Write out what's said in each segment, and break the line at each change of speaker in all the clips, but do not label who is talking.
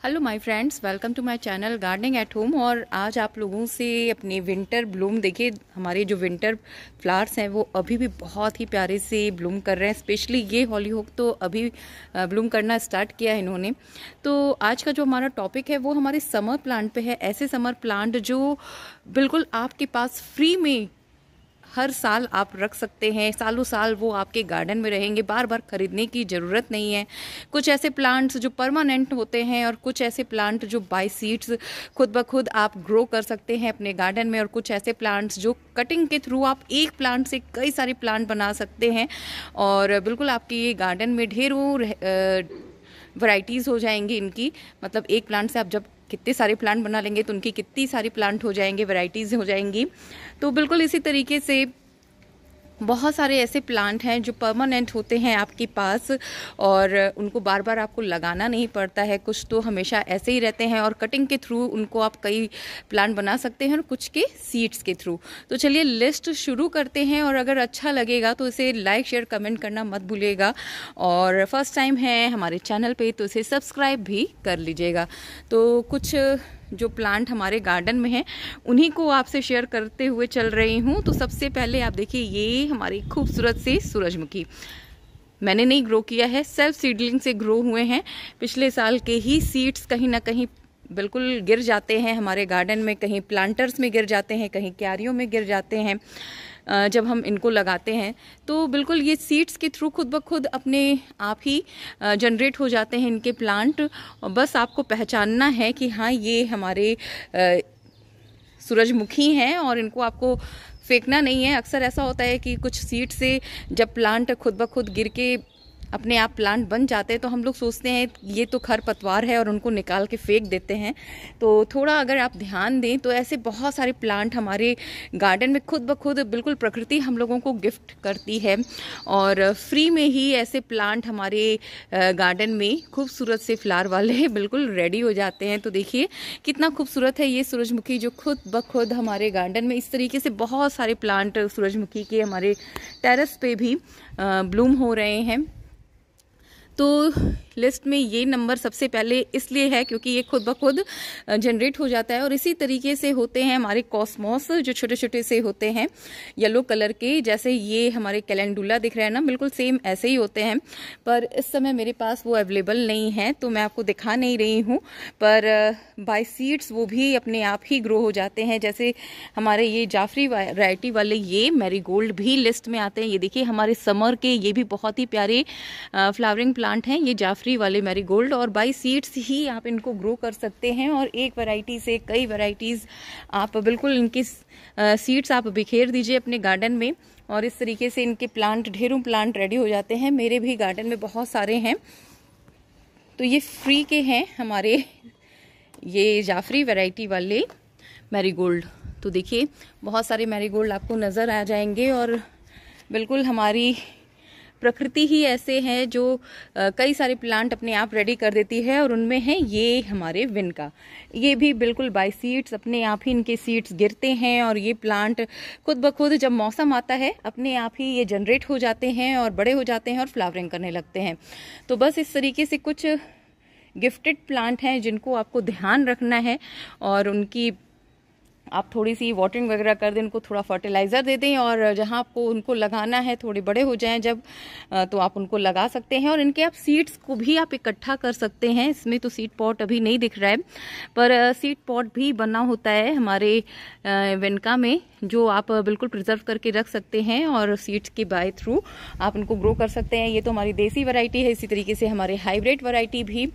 Hello my friends, welcome to my channel gardening at home. और आज आप लोगों से अपने विंटर ब्लूम देखिए, हमारे जो विंटर फ्लावर्स हैं वो अभी भी बहुत ही प्यारे से ब्लूम कर रहे हैं। स्पेशली ये हॉलीहोक तो अभी ब्लूम करना स्टार्ट किया है इन्होंने। तो आज का जो हमारा टॉपिक है वो हमारे समर प्लांट पे है। ऐसे समर प्लांट जो बिल्कुल आपके पास फ्री में हर साल आप रख सकते हैं, सालों साल वो आपके गार्डन में रहेंगे, बार बार खरीदने की ज़रूरत नहीं है। कुछ ऐसे प्लांट्स जो परमानेंट होते हैं और कुछ ऐसे प्लांट जो बाय सीड्स खुद ब खुद आप ग्रो कर सकते हैं अपने गार्डन में, और कुछ ऐसे प्लांट्स जो कटिंग के थ्रू आप एक प्लांट से कई सारे प्लांट बना सकते हैं और बिल्कुल आपके ये गार्डन में ढेरों वैरायटीज़ हो जाएंगी इनकी। मतलब एक प्लांट से आप जब कितने सारे प्लांट बना लेंगे तो उनकी कितनी सारी प्लांट हो जाएंगे, वैरायटीज़ हो जाएंगी। तो बिल्कुल इसी तरीके से बहुत सारे ऐसे प्लांट हैं जो परमानेंट होते हैं आपके पास और उनको बार बार आपको लगाना नहीं पड़ता है। कुछ तो हमेशा ऐसे ही रहते हैं और कटिंग के थ्रू उनको आप कई प्लांट बना सकते हैं और कुछ के सीड्स के थ्रू। तो चलिए लिस्ट शुरू करते हैं, और अगर अच्छा लगेगा तो इसे लाइक शेयर कमेंट करना मत भूलिएगा, और फर्स्ट टाइम है हमारे चैनल पे तो इसे सब्सक्राइब भी कर लीजिएगा। तो कुछ जो प्लांट हमारे गार्डन में हैं उन्हीं को आपसे शेयर करते हुए चल रही हूँ। तो सबसे पहले आप देखिए, ये हमारी खूबसूरत सी सूरजमुखी मैंने नहीं ग्रो किया है, सेल्फ सीडलिंग से ग्रो हुए हैं। पिछले साल के ही सीड्स कहीं ना कहीं बिल्कुल गिर जाते हैं हमारे गार्डन में, कहीं प्लांटर्स में गिर जाते हैं, कहीं क्यारियों में गिर जाते हैं जब हम इनको लगाते हैं। तो बिल्कुल ये सीड्स के थ्रू खुद ब खुद अपने आप ही जनरेट हो जाते हैं इनके प्लांट। और बस आपको पहचानना है कि हाँ ये हमारे सूरजमुखी हैं और इनको आपको फेंकना नहीं है। अक्सर ऐसा होता है कि कुछ सीड से जब प्लांट खुद ब खुद गिर के अपने आप प्लांट बन जाते हैं तो हम लोग सोचते हैं ये तो खरपतवार है और उनको निकाल के फेंक देते हैं। तो थोड़ा अगर आप ध्यान दें तो ऐसे बहुत सारे प्लांट हमारे गार्डन में खुद ब खुद बिल्कुल प्रकृति हम लोगों को गिफ्ट करती है, और फ्री में ही ऐसे प्लांट हमारे गार्डन में खूबसूरत से फ्लावर वाले बिल्कुल रेडी हो जाते हैं। तो देखिए कितना खूबसूरत है ये सूरजमुखी जो खुद ब खुद हमारे गार्डन में इस तरीके से बहुत सारे प्लांट सूरजमुखी के हमारे टेरेस पे भी ब्लूम हो रहे हैं। तो लिस्ट में ये नंबर सबसे पहले इसलिए है क्योंकि ये खुद ब खुद जनरेट हो जाता है। और इसी तरीके से होते हैं हमारे कॉस्मोस जो छोटे छोटे से होते हैं येलो कलर के, जैसे ये हमारे कैलेंडुला दिख रहा है ना, बिल्कुल सेम ऐसे ही होते हैं। पर इस समय मेरे पास वो अवेलेबल नहीं है तो मैं आपको दिखा नहीं रही हूँ, पर बाय सीड्स वो भी अपने आप ही ग्रो हो जाते हैं। जैसे हमारे ये जाफरी वैरायटी वाले ये मैरीगोल्ड भी लिस्ट में आते हैं। ये देखिए हमारे समर के ये भी बहुत ही प्यारे फ्लावरिंग प्लांट हैं, ये जाफरी वाले मैरीगोल्ड, और बाय सीड्स ही आप इनको ग्रो कर सकते हैं। और एक वैरायटी से कई वैरायटीज आप बिल्कुल इनकी सीड्स आप बिखेर दीजिए अपने गार्डन में, और इस तरीके से इनके प्लांट ढेरों प्लांट रेडी हो जाते हैं। मेरे भी गार्डन में बहुत सारे हैं। तो ये फ्री के हैं हमारे ये जाफरी वैरायटी वाले मैरीगोल्ड। तो देखिए बहुत सारे मैरीगोल्ड आपको नज़र आ जाएंगे, और बिल्कुल हमारी प्रकृति ही ऐसे है जो कई सारे प्लांट अपने आप रेडी कर देती है। और उनमें है ये हमारे विनका, ये भी बिल्कुल बाय सीड्स अपने आप ही इनके सीड्स गिरते हैं और ये प्लांट खुद ब खुद जब मौसम आता है अपने आप ही ये जनरेट हो जाते हैं और बड़े हो जाते हैं और फ्लावरिंग करने लगते हैं। तो बस इस तरीके से कुछ गिफ्टेड प्लांट हैं जिनको आपको ध्यान रखना है, और उनकी आप थोड़ी सी वाटरिंग वगैरह कर दें, उनको थोड़ा फर्टिलाइज़र दे दें, और जहां आपको उनको लगाना है थोड़े बड़े हो जाएं जब तो आप उनको लगा सकते हैं। और इनके आप सीड्स को भी आप इकट्ठा कर सकते हैं। इसमें तो सीड पॉट अभी नहीं दिख रहा है, पर सीड पॉट भी बना होता है हमारे वेनका में जो आप बिल्कुल प्रिजर्व करके रख सकते हैं, और सीड्स के बाय थ्रू आप उनको ग्रो कर सकते हैं। ये तो हमारी देसी वैरायटी है। इसी तरीके से हमारे हाइब्रिड वैरायटी भी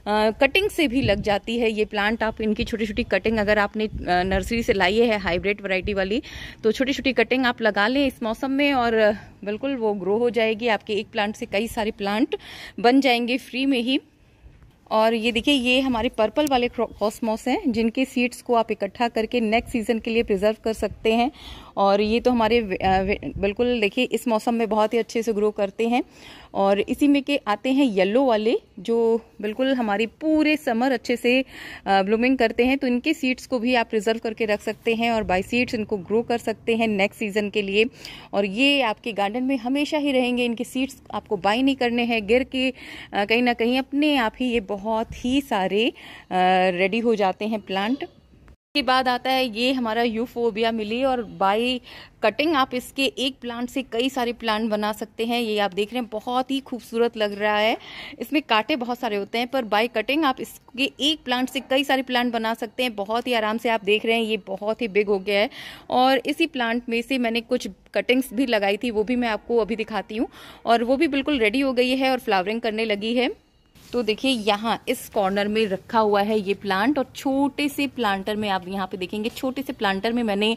कटिंग से भी लग जाती है। ये प्लांट आप इनकी छोटी छोटी कटिंग अगर आपने नर्सरी से लाई है हाइब्रिड वैरायटी वाली, तो छोटी छोटी कटिंग आप लगा लें इस मौसम में और बिल्कुल वो ग्रो हो जाएगी। आपके एक प्लांट से कई सारे प्लांट बन जाएंगे फ्री में ही। और ये देखिए ये हमारे पर्पल वाले कॉस्मोस हैं जिनके सीड्स को आप इकट्ठा करके नेक्स्ट सीजन के लिए प्रिजर्व कर सकते हैं। और ये तो हमारे बिल्कुल देखिए इस मौसम में बहुत ही अच्छे से ग्रो करते हैं। और इसी में के आते हैं येलो वाले जो बिल्कुल हमारी पूरे समर अच्छे से ब्लूमिंग करते हैं। तो इनके सीड्स को भी आप प्रिजर्व करके रख सकते हैं और बाय सीड्स इनको ग्रो कर सकते हैं नेक्स्ट सीजन के लिए। और ये आपके गार्डन में हमेशा ही रहेंगे। इनके सीड्स आपको बाय नहीं करने हैं, गिर के कहीं ना कहीं अपने आप ही ये बहुत ही सारे रेडी हो जाते हैं प्लांट। के बाद आता है ये हमारा यूफोरबिया मिली, और बाय कटिंग आप इसके एक प्लांट से कई सारे प्लांट बना सकते हैं। ये आप देख रहे हैं बहुत ही खूबसूरत लग रहा है। इसमें कांटे बहुत सारे होते हैं, पर बाय कटिंग आप इसके एक प्लांट से कई सारे प्लांट बना सकते हैं बहुत ही आराम से। आप देख रहे हैं ये बहुत ही बिग हो गया है, और इसी प्लांट में से मैंने कुछ कटिंग्स भी लगाई थी, वो भी मैं आपको अभी दिखाती हूँ, और वो भी बिल्कुल रेडी हो गई है और फ्लावरिंग करने लगी है। तो देखिए यहाँ इस कॉर्नर में रखा हुआ है ये प्लांट, और छोटे से प्लांटर में आप यहाँ पे देखेंगे, छोटे से प्लांटर में मैंने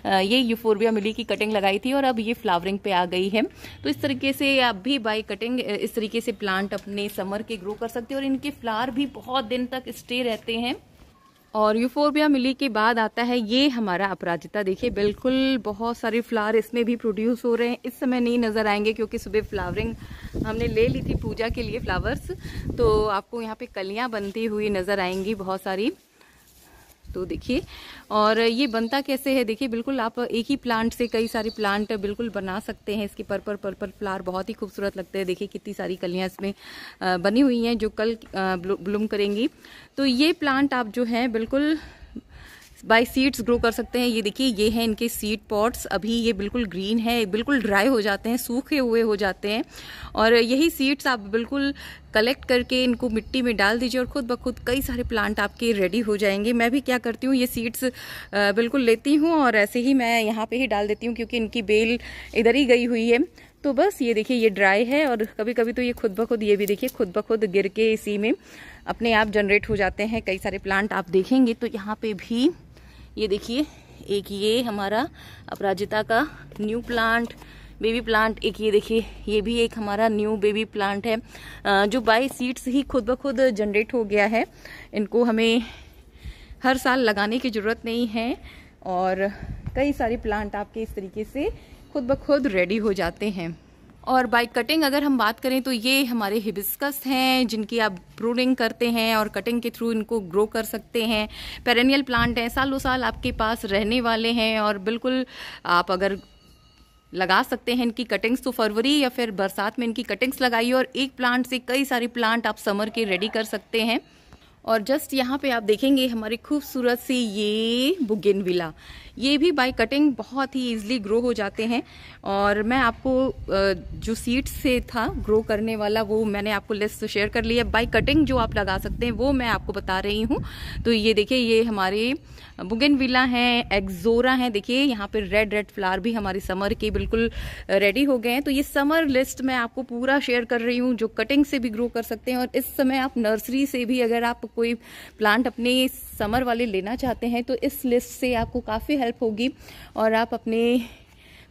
ये यूफोरबिया मिली की कटिंग लगाई थी, और अब ये फ्लावरिंग पे आ गई है। तो इस तरीके से आप भी बाय कटिंग इस तरीके से प्लांट अपने समर के ग्रो कर सकते हैं, और इनके फ्लावर भी बहुत दिन तक स्टे रहते हैं। और यूफोरबिया मिली के बाद आता है ये हमारा अपराजिता। देखिए बिल्कुल बहुत सारे फ्लावर इसमें भी प्रोड्यूस हो रहे हैं। इस समय नहीं नज़र आएंगे क्योंकि सुबह फ्लावरिंग हमने ले ली थी पूजा के लिए फ्लावर्स, तो आपको यहाँ पे कलियां बनती हुई नज़र आएंगी बहुत सारी। तो देखिए, और ये बनता कैसे है, देखिए बिल्कुल आप एक ही प्लांट से कई सारे प्लांट बिल्कुल बना सकते हैं। इसके पर्पल फ्लावर बहुत ही खूबसूरत लगते हैं। देखिए कितनी सारी कलियां इसमें बनी हुई हैं जो कल ब्लूम करेंगी। तो ये प्लांट आप जो है बिल्कुल बाय सीड्स ग्रो कर सकते हैं। ये देखिए ये हैं इनके सीड पॉट्स। अभी ये बिल्कुल ग्रीन है, बिल्कुल ड्राई हो जाते हैं, सूखे हुए हो जाते हैं, और यही सीड्स आप बिल्कुल कलेक्ट करके इनको मिट्टी में डाल दीजिए, और खुद ब खुद कई सारे प्लांट आपके रेडी हो जाएंगे। मैं भी क्या करती हूँ, ये सीड्स बिल्कुल लेती हूँ और ऐसे ही मैं यहाँ पे ही डाल देती हूँ, क्योंकि इनकी बेल इधर ही गई हुई है। तो बस ये देखिए ये ड्राई है, और कभी कभी तो ये खुद ब खुद, ये भी देखिए खुद ब खुद गिर के इसी में अपने आप जनरेट हो जाते हैं कई सारे प्लांट। आप देखेंगे तो यहाँ पे भी ये देखिए एक ये हमारा अपराजिता का न्यू प्लांट, बेबी प्लांट, एक ये देखिए ये भी एक हमारा न्यू बेबी प्लांट है जो बाय सीड्स ही खुद ब खुद जनरेट हो गया है। इनको हमें हर साल लगाने की ज़रूरत नहीं है, और कई सारे प्लांट आपके इस तरीके से खुद ब खुद रेडी हो जाते हैं। और बाय कटिंग अगर हम बात करें तो ये हमारे हिबिस्कस हैं जिनकी आप प्रूनिंग करते हैं और कटिंग के थ्रू इनको ग्रो कर सकते हैं। पेरेनियल प्लांट हैं, सालों साल आपके पास रहने वाले हैं, और बिल्कुल आप अगर लगा सकते हैं इनकी कटिंग्स तो फरवरी या फिर बरसात में इनकी कटिंग्स लगाइए, और एक प्लांट से कई सारे प्लांट आप समर के रेडी कर सकते हैं। और जस्ट यहाँ पे आप देखेंगे हमारी खूबसूरत सी ये बुगेनविला, ये भी बाय कटिंग बहुत ही इजीली ग्रो हो जाते हैं। और मैं आपको जो सीड्स से था ग्रो करने वाला वो मैंने आपको लिस्ट शेयर कर लिया। बाय कटिंग जो आप लगा सकते हैं वो मैं आपको बता रही हूँ। तो ये देखिए ये हमारे बुगेनविला हैं, एक्सोरा हैं। देखिए यहाँ पे रेड रेड फ्लावर भी हमारे समर के बिल्कुल रेडी हो गए हैं। तो ये समर लिस्ट मैं आपको पूरा शेयर कर रही हूँ जो कटिंग से भी ग्रो कर सकते हैं। और इस समय आप नर्सरी से भी अगर आप कोई प्लांट अपने समर वाले लेना चाहते हैं तो इस लिस्ट से आपको काफ़ी हेल्प होगी, और आप अपने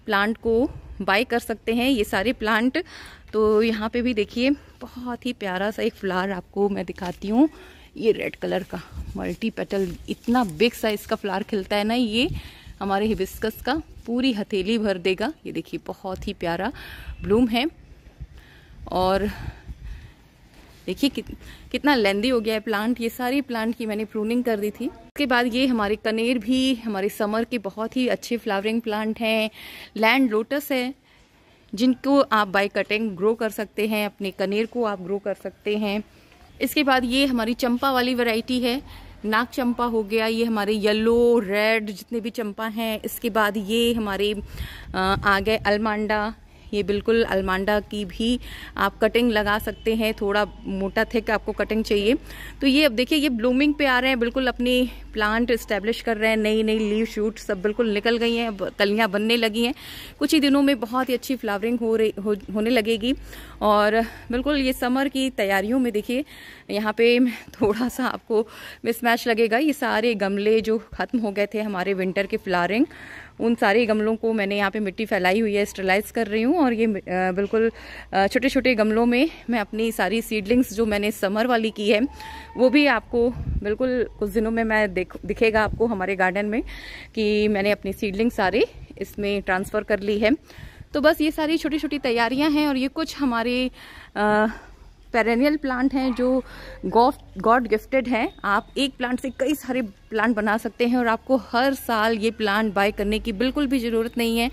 प्लांट को बाय कर सकते हैं ये सारे प्लांट। तो यहाँ पे भी देखिए बहुत ही प्यारा सा एक फ्लावर आपको मैं दिखाती हूँ, ये रेड कलर का मल्टी पेटल, इतना बिग साइज का फ्लावर खिलता है ना, ये हमारे हिबिस्कस का पूरी हथेली भर देगा। ये देखिए बहुत ही प्यारा ब्लूम है, और देखिए कितना लेंदी हो गया है प्लांट। ये सारी प्लांट की मैंने प्रूनिंग कर दी थी। उसके बाद ये हमारे कनेर भी हमारे समर के बहुत ही अच्छे फ्लावरिंग प्लांट हैं। लैंड लोटस है जिनको आप बाय कटिंग ग्रो कर सकते हैं, अपने कनेर को आप ग्रो कर सकते हैं। इसके बाद ये हमारी चंपा वाली वैरायटी है, नाग चंपा हो गया, ये हमारे येलो रेड जितने भी चंपा हैं। इसके बाद ये हमारे आ गए अलमांडा, ये बिल्कुल अलमांडा की भी आप कटिंग लगा सकते हैं, थोड़ा मोटा थिक आपको कटिंग चाहिए। तो ये अब देखिए ये ब्लूमिंग पे आ रहे हैं, बिल्कुल अपनी प्लांट इस्टेब्लिश कर रहे हैं, नई नई लीव शूट सब बिल्कुल निकल गई हैं, कलियां बनने लगी हैं। कुछ ही दिनों में बहुत ही अच्छी फ्लावरिंग होने लगेगी। और बिल्कुल ये समर की तैयारियों में देखिए यहाँ पे थोड़ा सा आपको मिसमैच लगेगा। ये सारे गमले जो ख़त्म हो गए थे हमारे विंटर के फ्लावरिंग, उन सारे गमलों को मैंने यहाँ पे मिट्टी फैलाई हुई है, स्टरलाइज कर रही हूँ। और ये बिल्कुल छोटे छोटे गमलों में मैं अपनी सारी सीडलिंग्स जो मैंने समर वाली की है वो भी आपको बिल्कुल कुछ दिनों में मैं दिखेगा आपको हमारे गार्डन में कि मैंने अपनी सीडलिंग सारे इसमें ट्रांसफ़र कर ली है। तो बस ये सारी छोटी छोटी तैयारियाँ हैं, और ये कुछ हमारे पेरेनियल प्लांट हैं जो गॉड गिफ्टेड हैं। आप एक प्लांट से कई सारे प्लांट बना सकते हैं और आपको हर साल ये प्लांट बाय करने की बिल्कुल भी ज़रूरत नहीं है।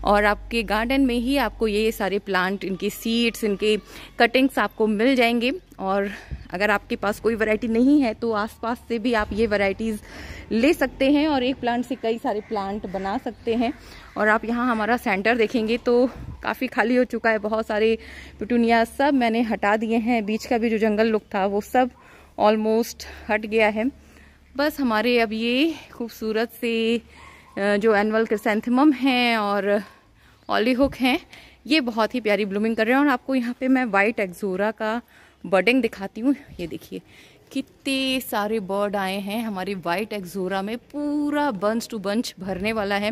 और आपके गार्डन में ही आपको ये सारे प्लांट, इनके सीड्स, इनके कटिंग्स आपको मिल जाएंगे। और अगर आपके पास कोई वैरायटी नहीं है तो आसपास से भी आप ये वैरायटीज़ ले सकते हैं और एक प्लांट से कई सारे प्लांट बना सकते हैं। और आप यहाँ हमारा सेंटर देखेंगे तो काफ़ी खाली हो चुका है, बहुत सारे पिटूनिया सब मैंने हटा दिए हैं। बीच का भी जो जंगल लुक था वो सब ऑलमोस्ट हट गया है। बस हमारे अब ये खूबसूरत से जो एनुअल क्रिसैंथेमम हैं और ऑलीहुक हैं, ये बहुत ही प्यारी ब्लूमिंग कर रहे हैं। और आपको यहाँ पे मैं वाइट एक्सोरा का बर्डिंग दिखाती हूँ। ये देखिए कितने सारे बर्ड आए हैं हमारी वाइट एक्सोरा में, पूरा बंच टू बंच भरने वाला है।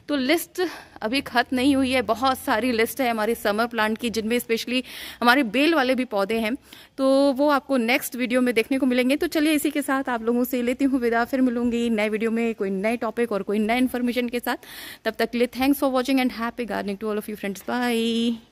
तो लिस्ट अभी खत्म नहीं हुई है, बहुत सारी लिस्ट है हमारी समर प्लांट की, जिनमें स्पेशली हमारे बेल वाले भी पौधे हैं, तो वो आपको नेक्स्ट वीडियो में देखने को मिलेंगे। तो चलिए इसी के साथ आप लोगों से लेती हूँ विदा, फिर मिलूंगी नए वीडियो में कोई नए टॉपिक और कोई नए इन्फॉर्मेशन के साथ। तब तक के लिए thanks for watching and happy gardening to all of you friends. Bye.